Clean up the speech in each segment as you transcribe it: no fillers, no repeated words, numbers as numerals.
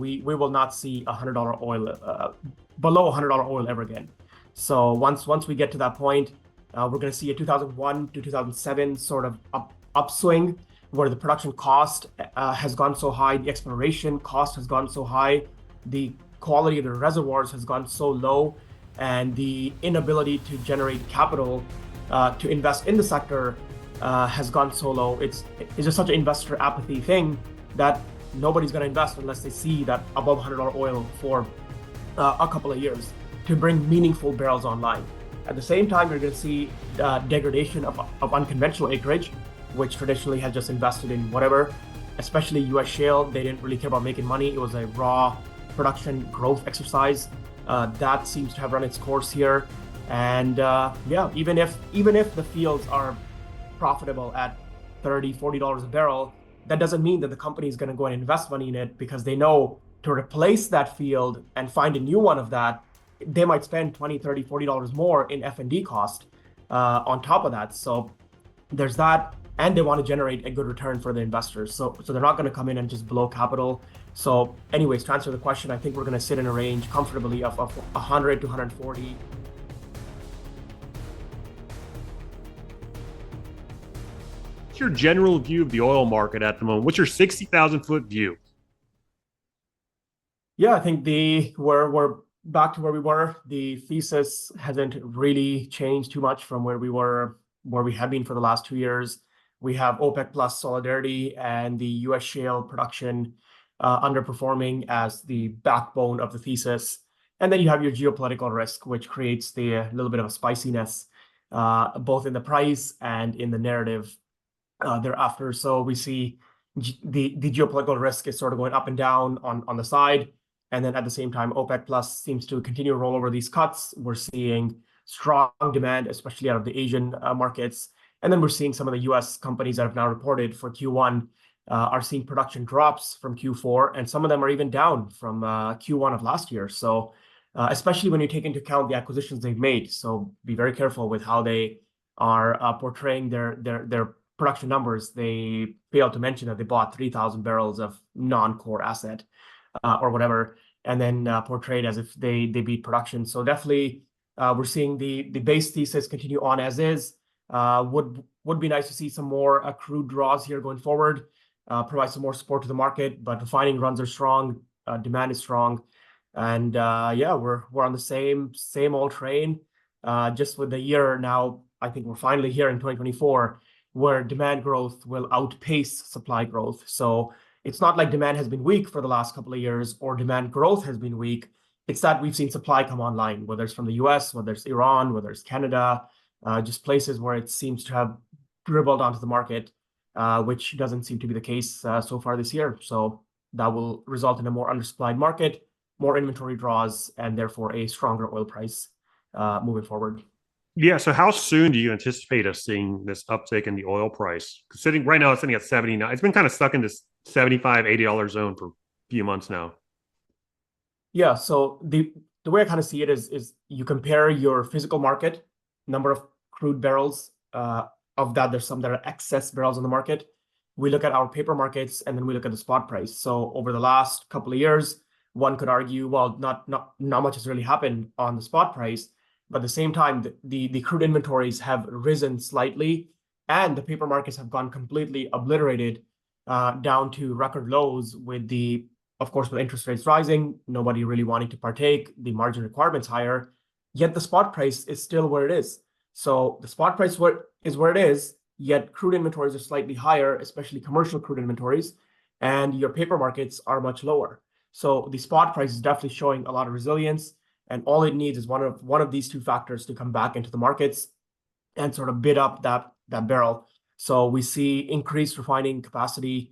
we will not see $100 oil below $100 oil ever again. So once we get to that point, we're going to see a 2001 to 2007 sort of upswing where the production cost has gone so high, the exploration cost has gone so high, the quality of the reservoirs has gone so low, and the inability to generate capital to invest in the sector has gone so low. It's just such an investor apathy thing that nobody's going to invest unless they see that above $100 oil for a couple of years to bring meaningful barrels online. At the same time, you're going to see degradation of unconventional acreage, which traditionally has just invested in whatever, especially US shale. They didn't really care about making money. It was a raw production growth exercise. That seems to have run its course here. And yeah, even if the fields are profitable at $30, $40 a barrel, that doesn't mean that the company is going to go and invest money in it, because they know to replace that field and find a new one of that, they might spend $20, $30, $40 more in F&D cost on top of that. So there's that, and they want to generate a good return for the investors. So they're not going to come in and just blow capital. So anyways, to answer the question, I think we're going to sit in a range comfortably of 100 to 140. What's your general view of the oil market at the moment? What's your 60,000 foot view? Yeah, I think we're back to where we were. The thesis hasn't really changed too much from where we have been for the last 2 years. We have OPEC plus solidarity and the US shale production underperforming as the backbone of the thesis. And then you have your geopolitical risk, which creates the little bit of a spiciness, both in the price and in the narrative thereafter. So we see the geopolitical risk is sort of going up and down on the side. And then at the same time, OPEC plus seems to continue to roll over these cuts. We're seeing strong demand, especially out of the Asian markets. And then we're seeing some of the US companies that have now reported for Q1 are seeing production drops from Q4, and some of them are even down from Q1 of last year. So especially when you take into account the acquisitions they've made. So be very careful with how they are portraying their production numbers. They failed to mention that they bought 3,000 barrels of non-core asset or whatever, and then portrayed as if they beat production. So definitely we're seeing the base thesis continue on as is. Would be nice to see some more crude draws here going forward, provide some more support to the market, but refining runs are strong, demand is strong, and yeah, we're on the same old train, just with the year now. I think we're finally here in 2024 where demand growth will outpace supply growth. So it's not like demand has been weak for the last couple of years or demand growth has been weak. It's that we've seen supply come online, whether it's from the US, whether it's Iran, whether it's Canada, just places where it seems to have dribbled onto the market, which doesn't seem to be the case so far this year. So that will result in a more undersupplied market, more inventory draws, and therefore a stronger oil price moving forward. Yeah, so how soon do you anticipate us seeing this uptick in the oil price? Sitting right now, it's sitting at 79. It's been kind of stuck in this $75, $80 zone for a few months now. Yeah, so the way I kind of see it is you compare your physical market, number of crude barrels, of that, there's some that are excess barrels on the market. We look at our paper markets, and then we look at the spot price. So over the last couple of years, one could argue, well, not much has really happened on the spot price. But at the same time, the crude inventories have risen slightly, and the paper markets have gone completely obliterated down to record lows of course, with interest rates rising, nobody really wanting to partake, the margin requirements higher, yet the spot price is still where it is. So the spot price is where it is, yet crude inventories are slightly higher, especially commercial crude inventories, and your paper markets are much lower. So the spot price is definitely showing a lot of resilience. And all it needs is one of these two factors to come back into the markets and sort of bid up that barrel. So we see increased refining capacity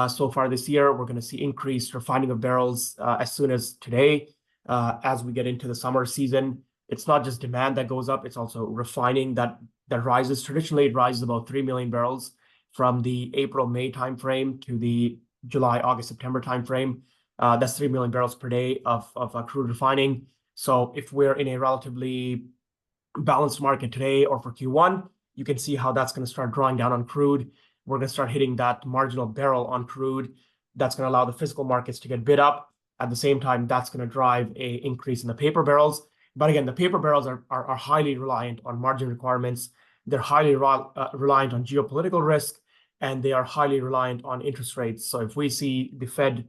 so far this year. We're going to see increased refining of barrels as soon as today, as we get into the summer season. It's not just demand that goes up; it's also refining that rises. Traditionally, it rises about 3 million barrels from the April-May timeframe to the July, August, September timeframe. That's 3 million barrels per day of crude refining. So if we're in a relatively balanced market today or for Q1, you can see how that's going to start drawing down on crude. We're going to start hitting that marginal barrel on crude. That's going to allow the physical markets to get bid up. At the same time, that's going to drive a increase in the paper barrels. But again, the paper barrels are highly reliant on margin requirements. They're highly reliant on geopolitical risk, and they are highly reliant on interest rates. So if we see the Fed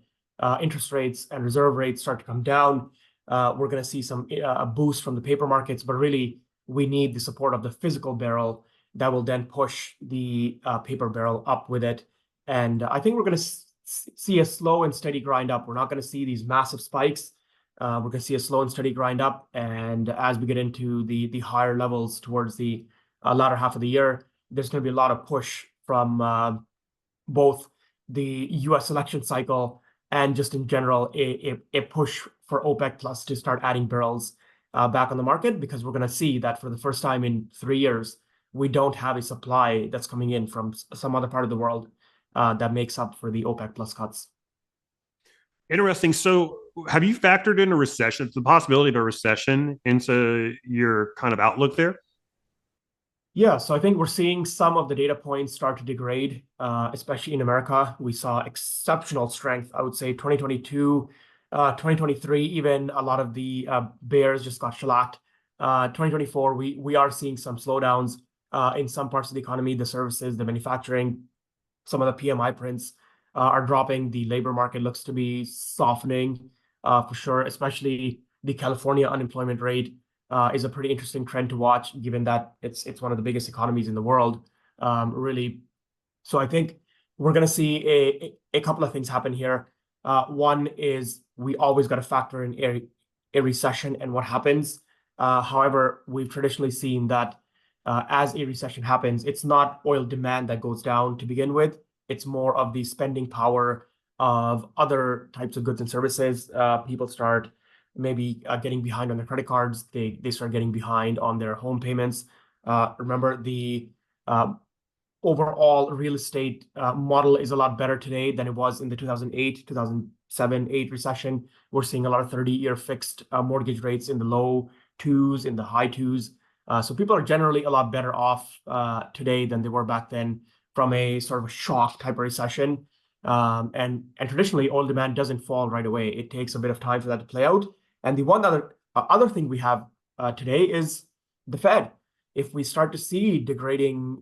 interest rates and reserve rates start to come down, we're going to see a boost from the paper markets. But really, we need the support of the physical barrel that will then push the paper barrel up with it. And I think we're going to see a slow and steady grind up. We're not going to see these massive spikes. We're going to see a slow and steady grind up. And as we get into the higher levels towards the latter half of the year, there's going to be a lot of push from both the US election cycle and just in general, a push for OPEC Plus to start adding barrels back on the market, because we're going to see that for the first time in 3 years, we don't have a supply that's coming in from some other part of the world that makes up for the OPEC Plus cuts. Interesting. So have you factored in a recession, the possibility of a recession into your kind of outlook there? Yeah, so I think we're seeing some of the data points start to degrade, especially in America. We saw exceptional strength, I would say 2022, 2023, even a lot of the bears just got shellacked. 2024, we are seeing some slowdowns in some parts of the economy, the services, the manufacturing, some of the PMI prints are dropping. The labor market looks to be softening for sure, especially the California unemployment rate is a pretty interesting trend to watch, given that it's one of the biggest economies in the world, really. So I think we're going to see a couple of things happen here. One is we always got to factor in a recession and what happens. However, we've traditionally seen that as a recession happens, it's not oil demand that goes down to begin with. It's more of the spending power of other types of goods and services. People start maybe getting behind on their credit cards. They start getting behind on their home payments. Remember, the overall real estate model is a lot better today than it was in the 2008, 2007, 8 recession. We're seeing a lot of 30-year fixed mortgage rates in the low twos, in the high twos. So people are generally a lot better off today than they were back then from a sort of a shock type of recession. And traditionally, oil demand doesn't fall right away. It takes a bit of time for that to play out. And the one other thing we have today is the Fed. If we start to see degrading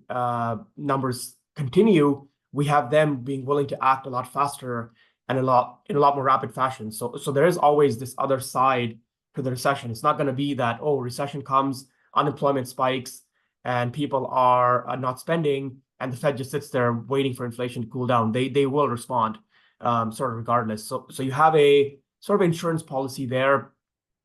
numbers continue, we have them being willing to act a lot faster and in a lot more rapid fashion. So there is always this other side to the recession. It's not going to be that, oh, recession comes, unemployment spikes, and people are not spending, and the Fed just sits there waiting for inflation to cool down. They will respond sort of regardless. So you have a sort of insurance policy there.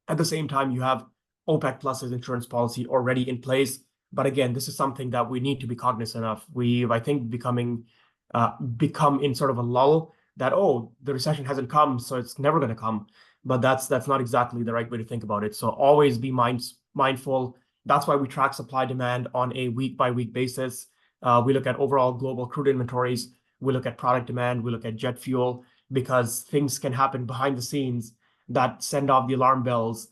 At the same time, you have OPEC Plus's insurance policy already in place. But again, this is something that we need to be cognizant of. We've, I think, become in sort of a lull that, oh, the recession hasn't come, so it's never going to come. But that's not exactly the right way to think about it. So always be mindful. That's why we track supply demand on a week-by-week basis. We look at overall global crude inventories. We look at product demand. We look at jet fuel, because things can happen behind the scenes that send off the alarm bells,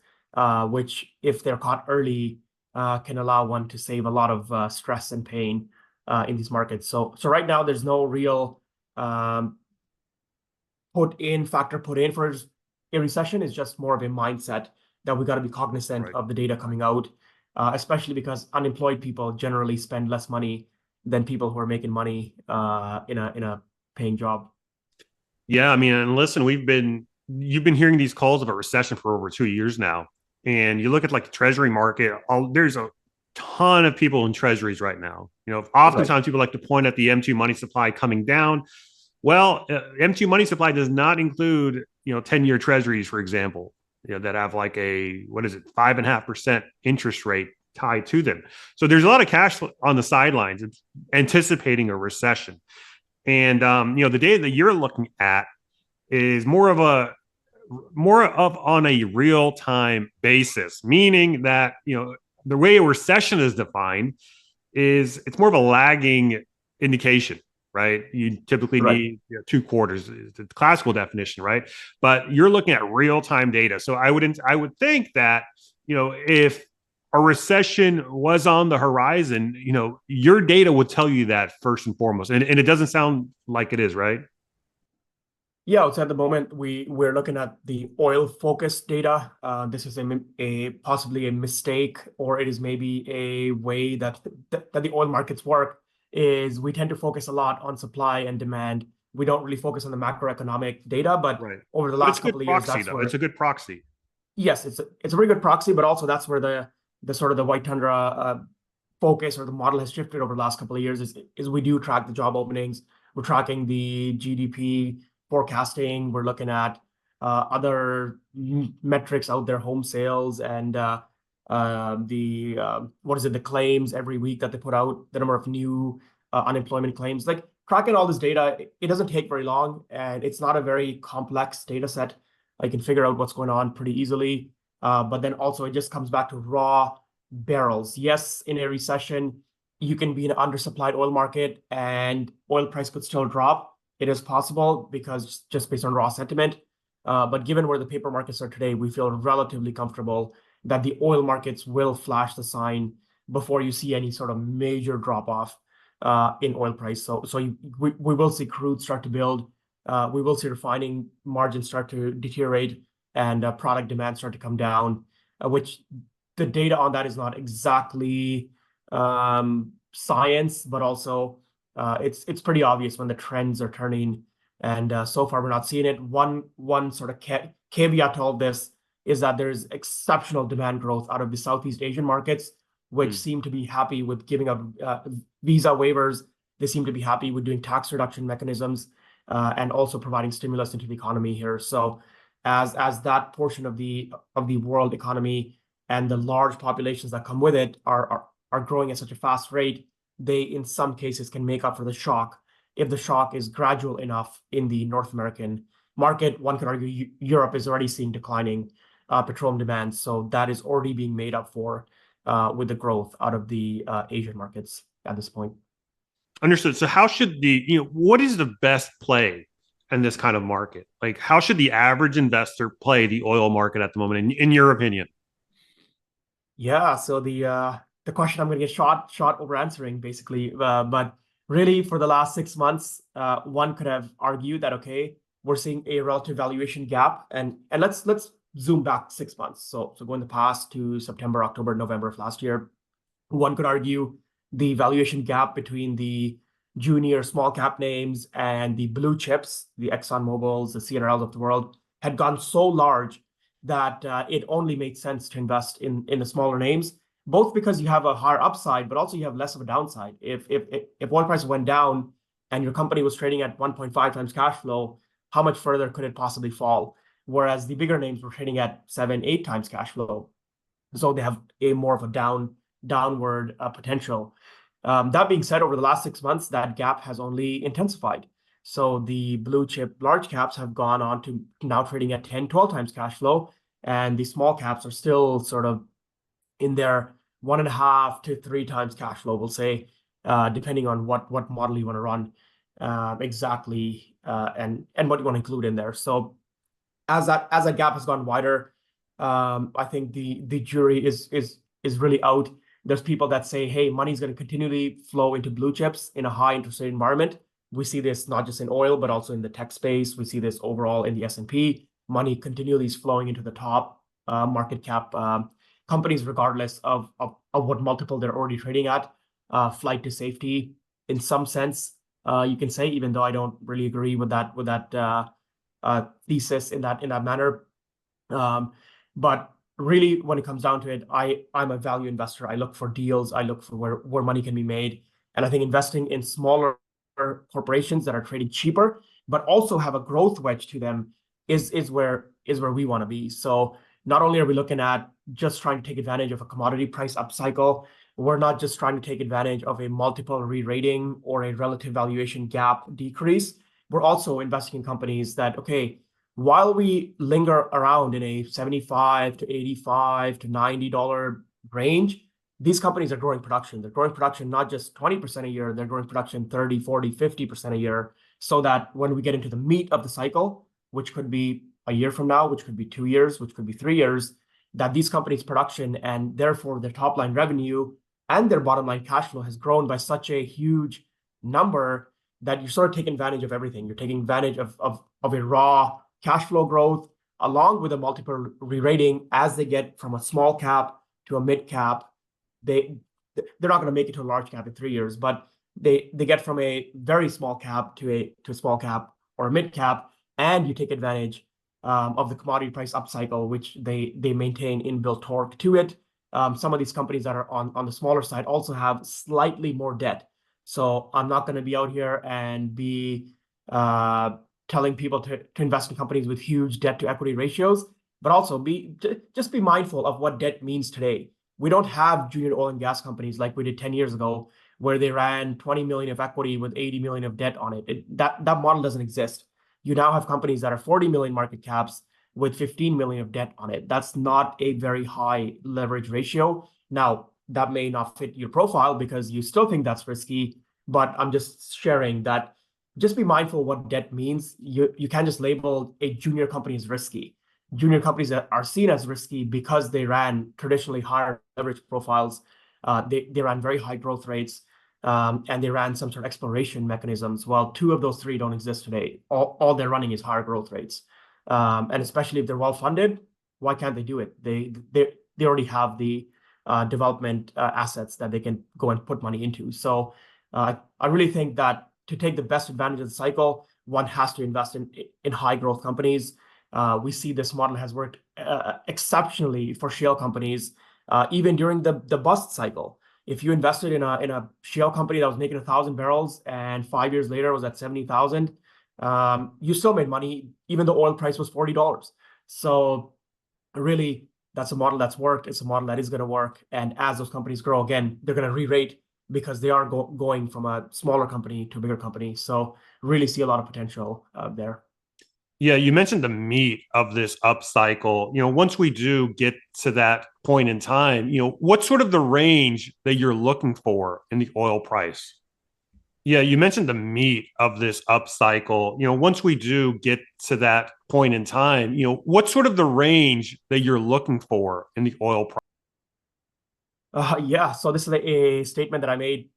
which, if they're caught early, can allow one to save a lot of stress and pain in these markets. So right now, there's no real factor put in for a recession. It's just more of a mindset that we got to be cognizant of the data coming out, especially because unemployed people generally spend less money than people who are making money in a paying job. Yeah, I mean, and listen, you've been hearing these calls of a recession for over 2 years now, and you look at like the treasury market. There's a ton of people in treasuries right now. You know, oftentimes people like to point at the M2 money supply coming down. Well, M2 money supply does not include 10-year treasuries, for example, that have like a 5.5% interest rate tied to them. So there's a lot of cash on the sidelines. It's anticipating a recession. And the data that you're looking at is more of on a real time basis, meaning that the way a recession is defined is it's more of a lagging indication, right? You typically need 2 quarters, the classical definition, right? But you're looking at real time data. So I would think that if a recession was on the horizon, your data would tell you that first and foremost. And it doesn't sound like it is, right? Yeah, so at the moment we're looking at the oil focused data. This is a possibly a mistake, or it is maybe a way that the oil markets work. Is we tend to focus a lot on supply and demand. We don't really focus on the macroeconomic data, but Right. over the But it's last a good couple of years, proxy, that's though. It's a where good proxy. yes, it's a very good proxy, but also that's where the sort of the white tundra focus or the model has shifted over the last couple of years. Is we do track the job openings. We're tracking the GDP forecasting. We're looking at other metrics out there, home sales and the what is it, the claims every week that they put out, the number of new unemployment claims. Like tracking all this data, it doesn't take very long, and it's not a very complex data set. I can figure out what's going on pretty easily. But then also it just comes back to raw barrels. Yes, in a recession, you can be in an undersupplied oil market and oil price could still drop. It is possible because just based on raw sentiment. But given where the paper markets are today, we feel relatively comfortable that the oil markets will flash the sign before you see any sort of major drop off in oil price. We will see crude start to build. We will see refining margins start to deteriorate and product demand start to come down, which the data on that is not exactly science, but also it's pretty obvious when the trends are turning. And so far, we're not seeing it. One sort of caveat to all this is that there's exceptional demand growth out of the Southeast Asian markets, which seem to be happy with giving up visa waivers. They seem to be happy with doing tax reduction mechanisms and also providing stimulus into the economy here. So as that portion of the world economy and the large populations that come with it are growing at such a fast rate, they in some cases can make up for the shock if the shock is gradual enough in the North American market. One could argue Europe is already seeing declining petroleum demand, so that is already being made up for with the growth out of the Asian markets at this point. Understood. So how should what is the best play in this kind of market? Like, how should the average investor play the oil market at the moment, in your opinion? Yeah, so the question I'm going to get shot over answering basically, but really for the last 6 months, one could have argued that okay, we're seeing a relative valuation gap, and let's zoom back 6 months. So going the past to September, October, November of last year, one could argue the valuation gap between the junior small cap names and the blue chips, the Exxon Mobils, the CNRLs of the world, had gone so large that it only made sense to invest in the smaller names, both because you have a higher upside, but also you have less of a downside. If oil prices went down and your company was trading at 1.5 times cash flow, how much further could it possibly fall? Whereas the bigger names were trading at 7, 8 times cash flow, so they have a more of a downward potential. That being said, over the last 6 months, that gap has only intensified. So the blue chip large caps have gone on to now trading at 10, 12 times cash flow, and the small caps are still sort of in their 1.5 to 3 times cash flow, we'll say, depending on what model you want to run exactly, and what you want to include in there. So as that gap has gone wider, I think the jury is really out. There's people that say, hey, money's going to continually flow into blue chips in a high interest rate environment. We see this not just in oil, but also in the tech space. We see this overall in the S&P. Money continually is flowing into the top market cap companies, regardless of what multiple they're already trading at. Flight to safety, in some sense, you can say, even though I don't really agree with that thesis in that manner. But really, when it comes down to it, I'm a value investor. I look for deals. I look for where money can be made. And I think investing in smaller corporations that are trading cheaper, but also have a growth wedge to them is where we want to be. So not only are we looking at just trying to take advantage of a commodity price upcycle, we're not just trying to take advantage of a multiple re-rating or a relative valuation gap decrease. We're also investing in companies that, okay, while we linger around in a $75 to $85 to $90 range, these companies are growing production. They're growing production not just 20% a year, they're growing production 30, 40, 50% a year, so that when we get into the meat of the cycle, which could be a year from now, which could be 2 years, which could be 3 years, that these companies' production and therefore their top line revenue and their bottom line cash flow has grown by such a huge number that you're sort of taking advantage of everything. You're taking advantage of a raw cash flow growth along with a multiple re-rating as they get from a small cap to a mid cap. They're not going to make it to a large cap in 3 years, but they get from a very small cap to a small cap or a mid cap, and you take advantage of the commodity price upcycle, which they maintain inbuilt torque to it. Some of these companies that are on the smaller side also have slightly more debt. So I'm not going to be out here and be telling people to invest in companies with huge debt to equity ratios, but also just be mindful of what debt means today. We don't have junior oil and gas companies like we did 10 years ago, where they ran 20 million of equity with 80 million of debt on it. That model doesn't exist. You now have companies that are 40 million market caps with 15 million of debt on it. That's not a very high leverage ratio. Now, that may not fit your profile because you still think that's risky, but I'm just sharing that. Just be mindful of what debt means. You can't just label a junior company as risky. Junior companies that are seen as risky because they ran traditionally higher leverage profiles. They ran very high growth rates, and they ran some sort of exploration mechanisms. Well, two of those three don't exist today. All they're running is higher growth rates. And especially if they're well funded, why can't they do it? They already have the development assets that they can go and put money into. So I really think that to take the best advantage of the cycle, one has to invest in high growth companies. We see this model has worked exceptionally for shale companies, even during the bust cycle. If you invested in a shale company that was making 1,000 barrels and 5 years later was at 70,000, you still made money even though oil price was $40. So really, that's a model that's worked. It's a model that is going to work. And as those companies grow again, they're going to re-rate because they are going from a smaller company to a bigger company. So really see a lot of potential there. Yeah, you mentioned the meat of this upcycle. Once we do get to that point in time, what's sort of the range that you're looking for in the oil price? Yeah, you mentioned the meat of this upcycle. Once we do get to that point in time, what's sort of the range that you're looking for in the oil price? Yeah, so this is a statement that I made,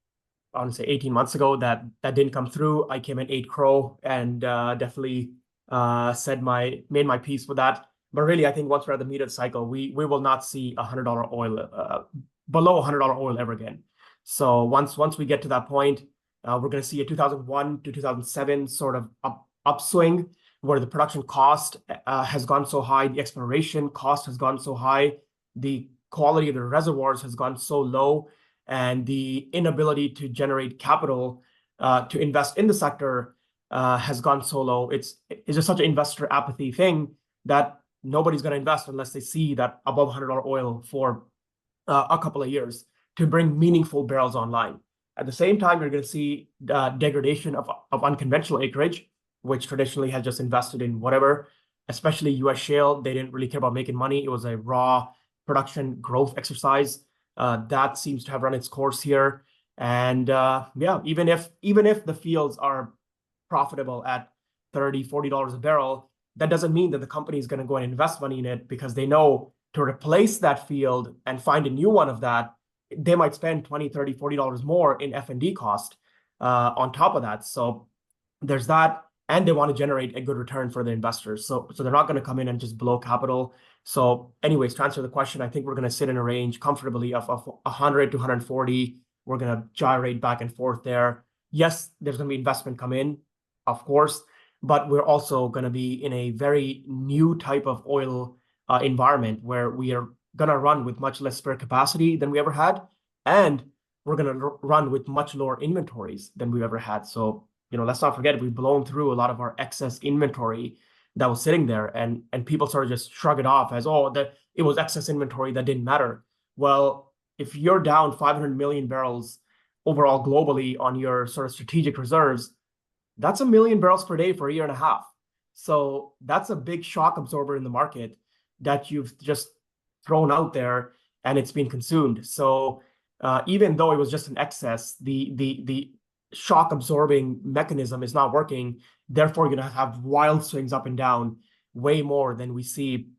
I want to say 18 months ago that didn't come through. I came in 8 crow and definitely made my peace with that. But really, I think once we're at the meat of the cycle, we will not see $100 oil below $100 oil ever again. So once we get to that point, we're going to see a 2001 to 2007 sort of upswing where the production cost has gone so high, the exploration cost has gone so high, the quality of the reservoirs has gone so low, and the inability to generate capital to invest in the sector has gone so low. It's just such an investor apathy thing that nobody's going to invest unless they see that above $100 oil for a couple of years to bring meaningful barrels online. At the same time, you're going to see degradation of unconventional acreage, which traditionally has just invested in whatever, especially US shale. They didn't really care about making money. It was a raw production growth exercise. That seems to have run its course here. And yeah, even if the fields are profitable at $30, $40 a barrel, that doesn't mean that the company is going to go and invest money in it, because they know to replace that field and find a new one of that, they might spend $20, $30, $40 more in F&D cost on top of that. So there's that, and they want to generate a good return for the investors. So they're not going to come in and just blow capital. So anyways, to answer the question, I think we're going to sit in a range comfortably of 100 to 140. We're going to gyrate back and forth there. Yes, there's going to be investment come in, of course, but we're also going to be in a very new type of oil environment where we are going to run with much less spare capacity than we ever had, and we're going to run with much lower inventories than we've ever had. So, let's not forget, we've blown through a lot of our excess inventory that was sitting there, and people sort of just shrug it off as, oh, that it was excess inventory that didn't matter. Well, if you're down 500 million barrels overall globally on your sort of strategic reserves, that's 1 million barrels per day for a year and a half. So that's a big shock absorber in the market that you've just thrown out there, and it's been consumed. So even though it was just an excess, the shock absorbing mechanism is not working. Therefore, you're going to have wild swings up and down, way more than we see,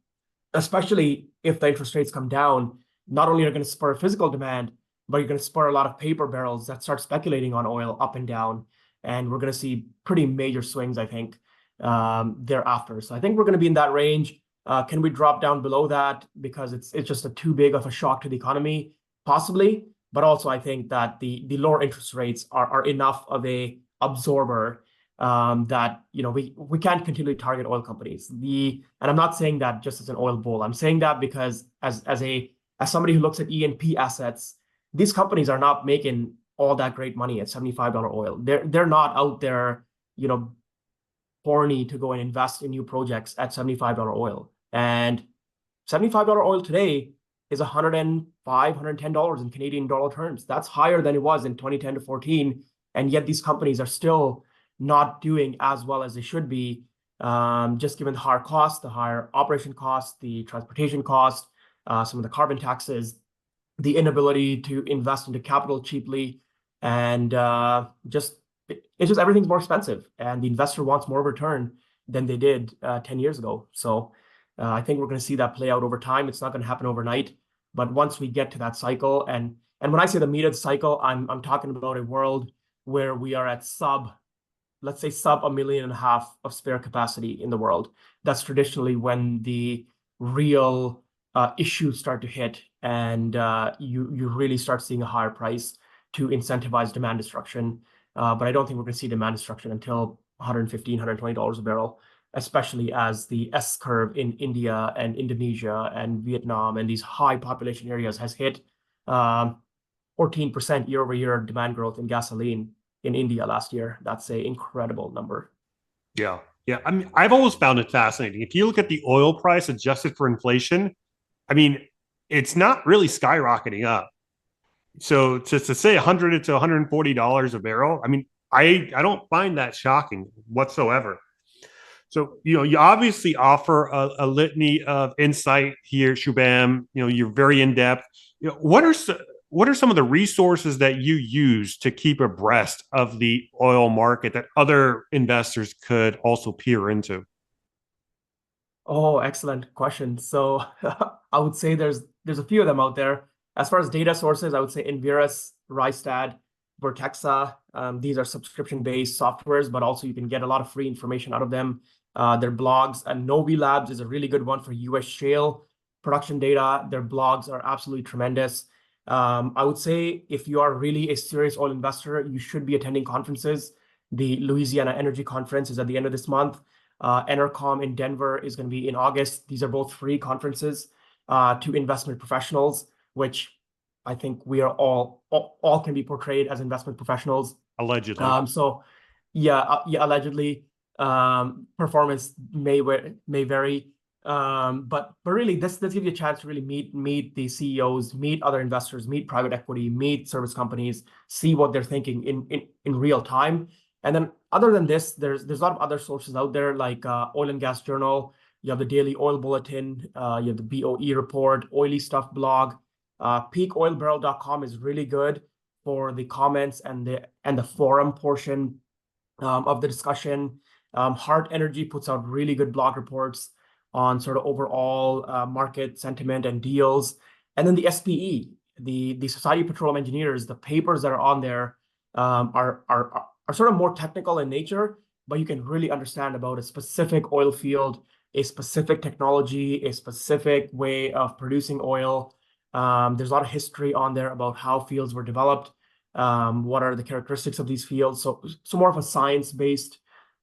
especially if the interest rates come down. Not only are going to spur physical demand, but you're going to spur a lot of paper barrels that start speculating on oil up and down. and we're going to see pretty major swings, I think, thereafter. So I think we're going to be in that range. Can we drop down below that because it's just too big of a shock to the economy? Possibly, but also I think that the lower interest rates are enough of a absorber that we can't continually target oil companies. And I'm not saying that just as an oil bull. I'm saying that because as somebody who looks at E&P assets, these companies are not making all that great money at $75 oil. They're not out there, horny to go and invest in new projects at $75 oil. And $75 oil today is $105, $110 in Canadian dollar terms. That's higher than it was in 2010 to 14. And yet these companies are still not doing as well as they should be, just given the higher costs, the higher operation costs, the transportation costs, some of the carbon taxes, the inability to invest into capital cheaply, and it's just everything's more expensive, and the investor wants more return than they did 10 years ago. So I think we're going to see that play out over time. It's not going to happen overnight, but once we get to that cycle, and when I say the meat of the cycle, I'm talking about a world where we are at let's say sub 1.5 million of spare capacity in the world. That's traditionally when the real issues start to hit, and you really start seeing a higher price to incentivize demand destruction. But I don't think we're going to see demand destruction until $115, $120 a barrel, especially as the S curve in India and Indonesia and Vietnam and these high population areas has hit 14% year over year demand growth in gasoline in India last year. That's an incredible number. Yeah. Yeah. I mean, I've always found it fascinating. If you look at the oil price adjusted for inflation, I mean, it's not really skyrocketing up. So to say $100 to $140 a barrel, I mean, I don't find that shocking whatsoever. So, you obviously offer a litany of insight here, Shubham. You're very in depth. What are some of the resources that you use to keep abreast of the oil market that other investors could also peer into? Oh, excellent question. So I would say there's a few of them out there. As far as data sources, I would say Enverus, Rystad, Vertexa. These are subscription-based softwares, but also you can get a lot of free information out of them. Their blogs, and Novi Labs is a really good one for US shale production data. Their blogs are absolutely tremendous. I would say if you are really a serious oil investor, you should be attending conferences. The Louisiana Energy Conference is at the end of this month. Enercom in Denver is going to be in August. These are both free conferences to investment professionals, which I think we are all can be portrayed as investment professionals. Allegedly. Allegedly. Performance may vary. But really this gives you a chance to really meet the CEOs, meet other investors, meet private equity, meet service companies, see what they're thinking in real time. And then other than this, there's a lot of other sources out there like Oil and Gas Journal. You have the Daily Oil Bulletin. You have the BOE report, Oily Stuff blog. Peakoilbarrel.com is really good for the comments and the forum portion of the discussion. Hart Energy puts out really good blog reports on sort of overall market sentiment and deals. And then the SPE, the Society of Petroleum Engineers, the papers that are on there are sort of more technical in nature, but you can really understand about a specific oil field, a specific technology, a specific way of producing oil. There's a lot of history on there about how fields were developed, what are the characteristics of these fields. So more of a science-based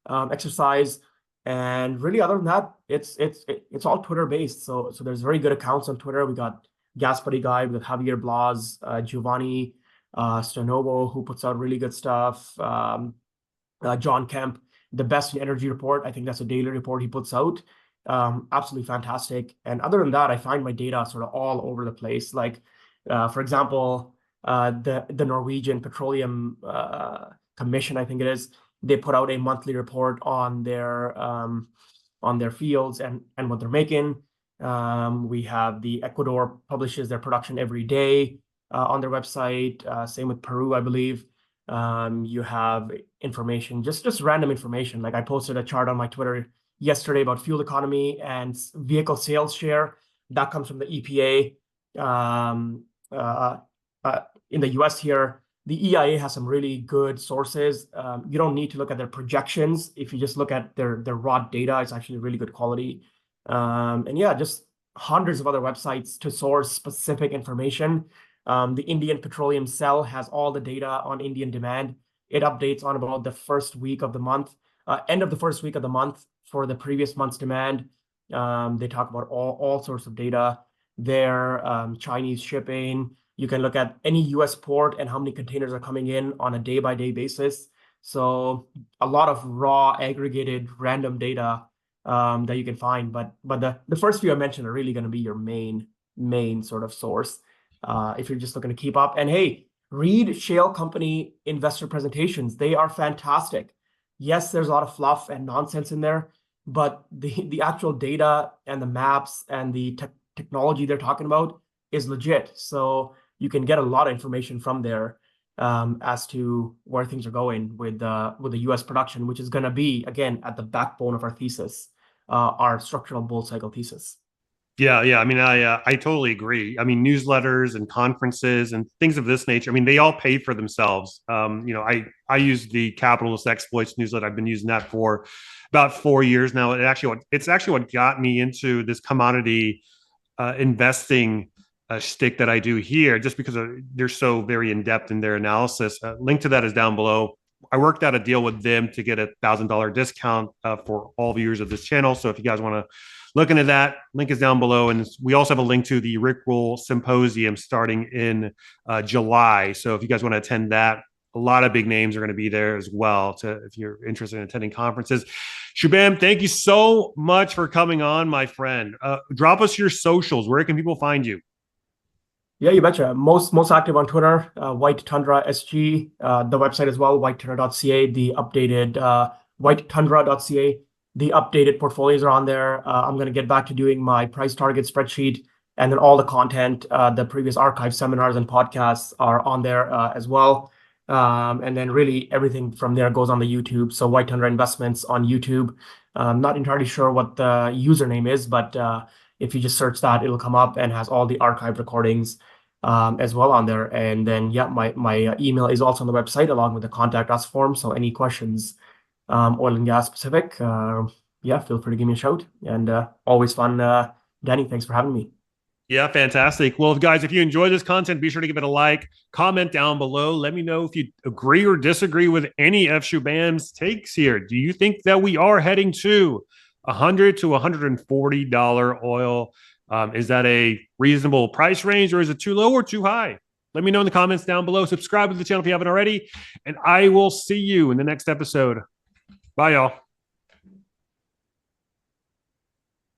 exercise. And really, other than that, it's all Twitter based. So there's very good accounts on Twitter. We got Gas Buddy Guy with Javier Blas, Giovanni Stonovo, who puts out really good stuff. John Kemp, the Best in Energy report. I think that's a daily report he puts out. Absolutely fantastic. And other than that, I find my data sort of all over the place. Like, for example, the Norwegian Petroleum Commission, I think it is, they put out a monthly report on their fields and what they're making. We have the Ecuador publishes their production every day on their website. Same with Peru, I believe. You have information, just random information. Like I posted a chart on my Twitter yesterday about fuel economy and vehicle sales share. That comes from the EPA in the US here. The EIA has some really good sources. You don't need to look at their projections. If you just look at their raw data, it's actually really good quality. And yeah, just hundreds of other websites to source specific information. The Indian Petroleum Cell has all the data on Indian demand. It updates on about the first week of the month, end of the first week of the month for the previous month's demand. They talk about all sorts of data there, Chinese shipping. You can look at any US port and how many containers are coming in on a day-by-day basis. So a lot of raw, aggregated, random data that you can find. But the first few I mentioned are really going to be your main sort of source if you're just looking to keep up. And hey, read shale company investor presentations. They are fantastic. Yes, there's a lot of fluff and nonsense in there, but the actual data and the maps and the technology they're talking about is legit. So you can get a lot of information from there as to where things are going with the U.S. production, which is going to be, again, at the backbone of our thesis, our structural bull cycle thesis. Yeah, yeah. I mean, I totally agree. I mean, newsletters and conferences and things of this nature. I mean, they all pay for themselves. I use the Capitalist Exploits newsletter. I've been using that for about 4 years now. It's actually what got me into this commodity investing shtick that I do here, just because they're so very in depth in their analysis. Link to that is down below. I worked out a deal with them to get $1,000 discount for all viewers of this channel. So if you guys want to look into that, link is down below. And we also have a link to the Rickroll Symposium starting in July. So if you guys want to attend that, a lot of big names are going to be there as well if you're interested in attending conferences. Shubham, thank you so much for coming on, my friend. Drop us your socials. Where can people find you? Yeah, you betcha. Most active on Twitter, White Tundra SG, the website as well, whitetundra.ca, the updated whitetundra.ca. The updated portfolios are on there. I'm going to get back to doing my price target spreadsheet, and then all the content, the previous archive seminars and podcasts are on there as well. And then really everything from there goes on the YouTube. So White Tundra Investments on YouTube. I'm not entirely sure what the username is, but if you just search that, it'll come up and has all the archive recordings as well on there. And then, yeah, my email is also on the website along with the contact us form. So any questions, oil and gas specific, yeah, feel free to give me a shout. And always fun. Danny, thanks for having me. Yeah, fantastic. Well, guys, if you enjoy this content, be sure to give it a like, comment down below. Let me know if you agree or disagree with any of Shubham's takes here. Do you think that we are heading to $100 to $140 oil? Is that a reasonable price range, or is it too low or too high? Let me know in the comments down below. Subscribe to the channel if you haven't already, and I will see you in the next episode. Bye, y'all.